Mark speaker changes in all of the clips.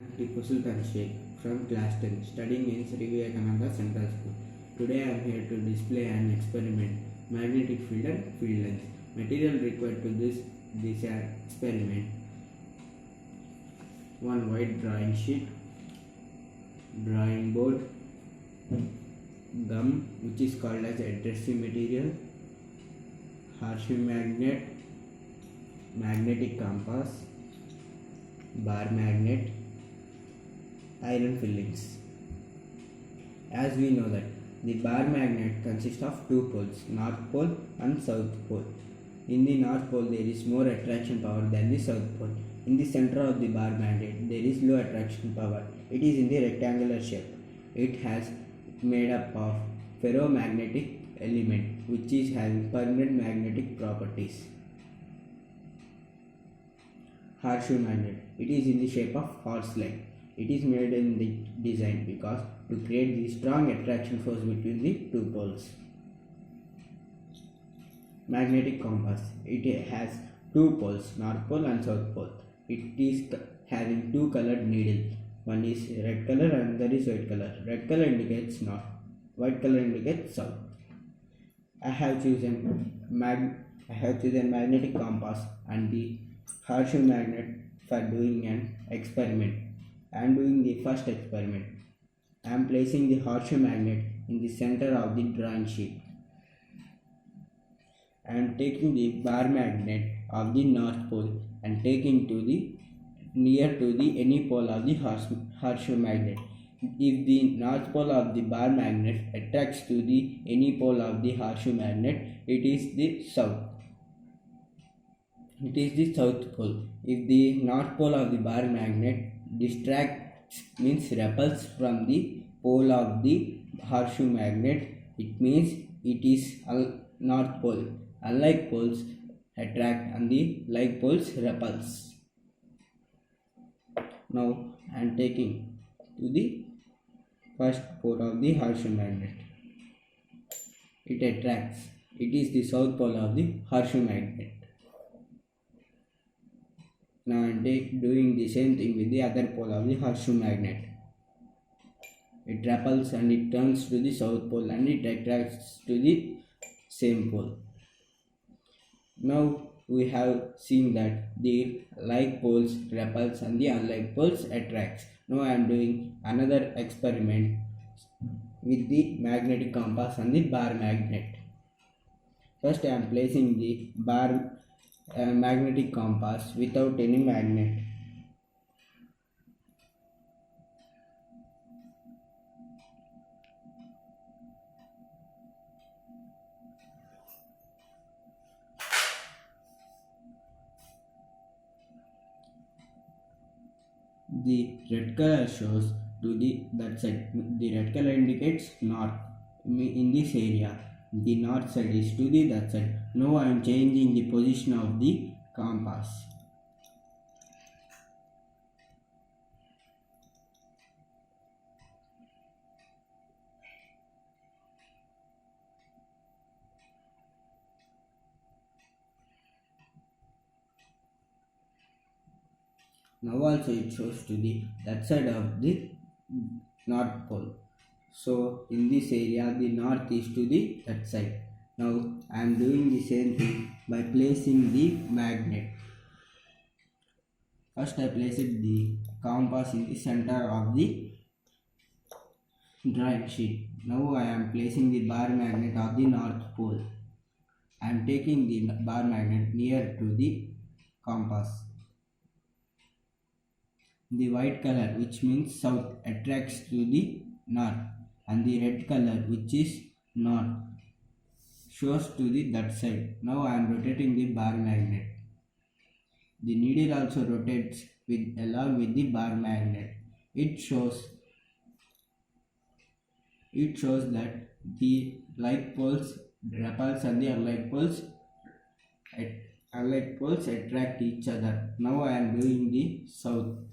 Speaker 1: Tipu Sultan Sheikh from class 10 studying in Sri Vivekananda Central School. Today I am here to display an experiment, magnetic field and field length. Material required to this experiment: one white drawing sheet, drawing board, gum which is called as adhesive material, Hershey magnet, magnetic compass, bar magnet, iron fillings. As we know that the bar magnet consists of two poles, north pole and south pole. In the north pole there is more attraction power than the south pole. In the center of the bar magnet there is low attraction power. It is in the rectangular shape. It has made up of ferromagnetic element which is having permanent magnetic properties. Horseshoe magnet. It is in the shape of horse-like. It is made in the design because to create the strong attraction force between the two poles. Magnetic compass. It has two poles, north pole and south pole. It is having two colored needle. One is red color and another is white color. Red color indicates north, white color indicates south. I have chosen magnetic compass and the horseshoe magnet for doing an experiment. I am doing the first experiment. I am placing the horseshoe magnet in the center of the drawing sheet. I am taking the bar magnet of the north pole and taking to the near to the any pole of the horseshoe magnet. If the north pole of the bar magnet attracts to the any pole of the horseshoe magnet, it is the south. It is the south pole. If the north pole of the bar magnet distracts means repels from the pole of the horseshoe magnet, it means it is north pole. Unlike poles attract and the like poles repels. Now I am taking to the first pole of the horseshoe magnet. It attracts. It is the south pole of the horseshoe magnet. Now I am doing the same thing with the other pole of the horseshoe magnet. It repels and it turns to the south pole and it attracts to the same pole. Now we have seen that the like poles repels and the unlike poles attracts. Now I am doing another experiment with the magnetic compass and the bar magnet. First I am placing the magnetic compass without any magnet. The red color shows to that side. The red color indicates north. In this area, the north side is to that side. Now I am changing the position of the compass. Now also it shows to that side of the north pole. So in this area the north is to that side. Now I am doing the same thing by placing the magnet. First I placed the compass in the center of the drawing sheet. Now I am placing the bar magnet of the north pole. I am taking the bar magnet near to the compass. The white color, which means south, attracts to the north, and the red color, which is north, shows to that side. Now I am rotating the bar magnet. The needle also rotates along with the bar magnet. It shows that the like poles repels and the unlike poles attract each other. Now I am doing the south.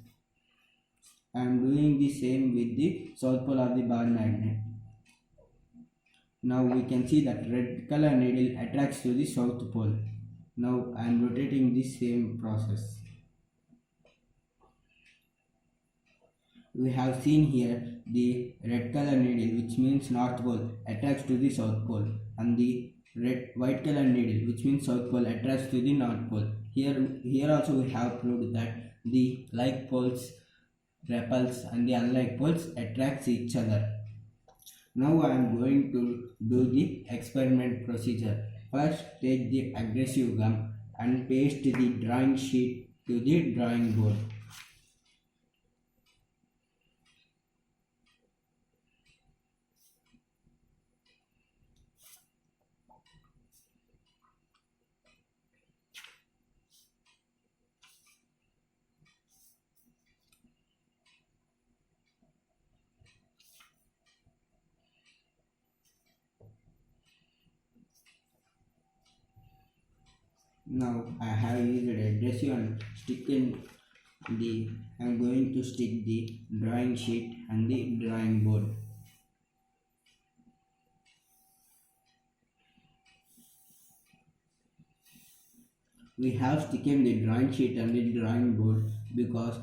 Speaker 1: I am doing the same with the south pole of the bar magnet. Now we can see that red color needle attracts to the south pole. Now I am rotating the same process. we have seen here the red color needle, which means north pole, attracts to the south pole, and the white color needle, which means south pole, attracts to the north pole. Here also we have proved that the like poles repels and the unlike poles attracts each other. Now I am going to do the experiment procedure. First, take the adhesive gum and paste the drawing sheet to the drawing board. Now I have used adhesive and I am going to stick the drawing sheet and the drawing board. We have sticking the drawing sheet and the drawing board because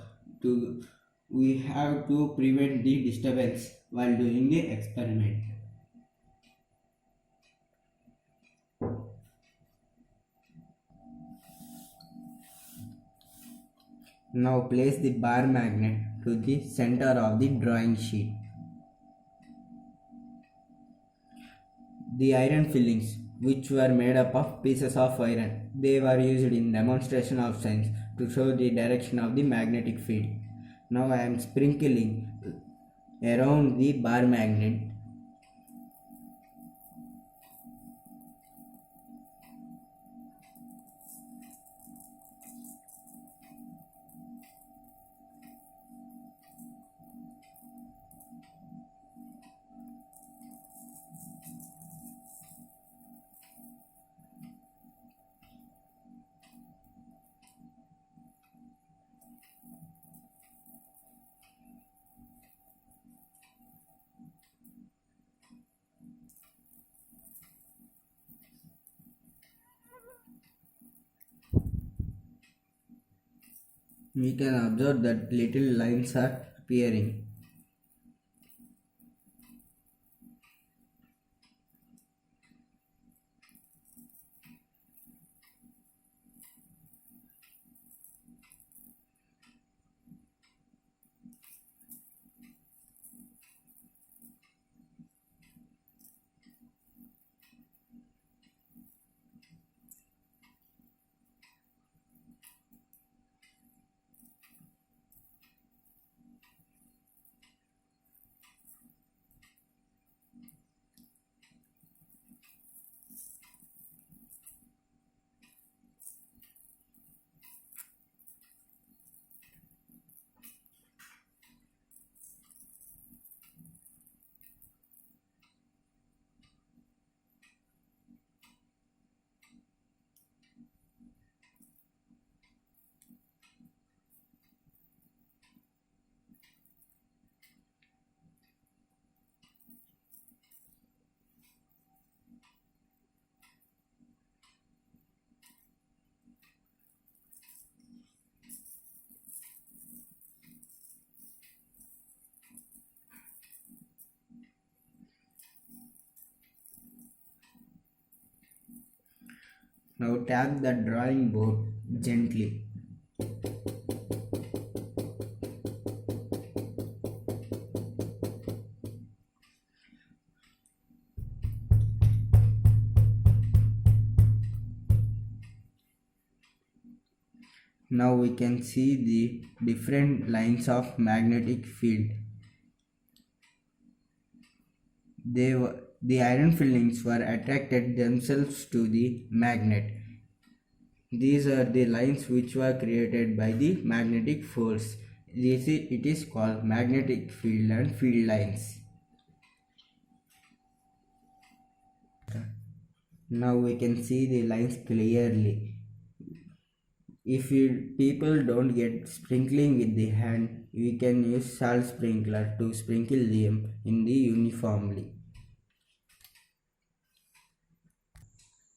Speaker 1: we have to prevent the disturbance while doing the experiment. Now place the bar magnet to the center of the drawing sheet. The iron fillings, which were made up of pieces of iron, they were used in demonstration of science to show the direction of the magnetic field. Now I am sprinkling around the bar magnet. We can observe that little lines are appearing. Now tap the drawing board gently. Now we can see the different lines of magnetic field. The iron fillings were attracted themselves to the magnet. These are the lines which were created by the magnetic force. It is called magnetic field and field lines. Now we can see the lines clearly. If people don't get sprinkling with the hand, we can use salt sprinkler to sprinkle them in the uniformly.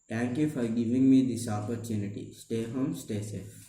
Speaker 1: Thank you for giving me this opportunity. Stay home, stay safe.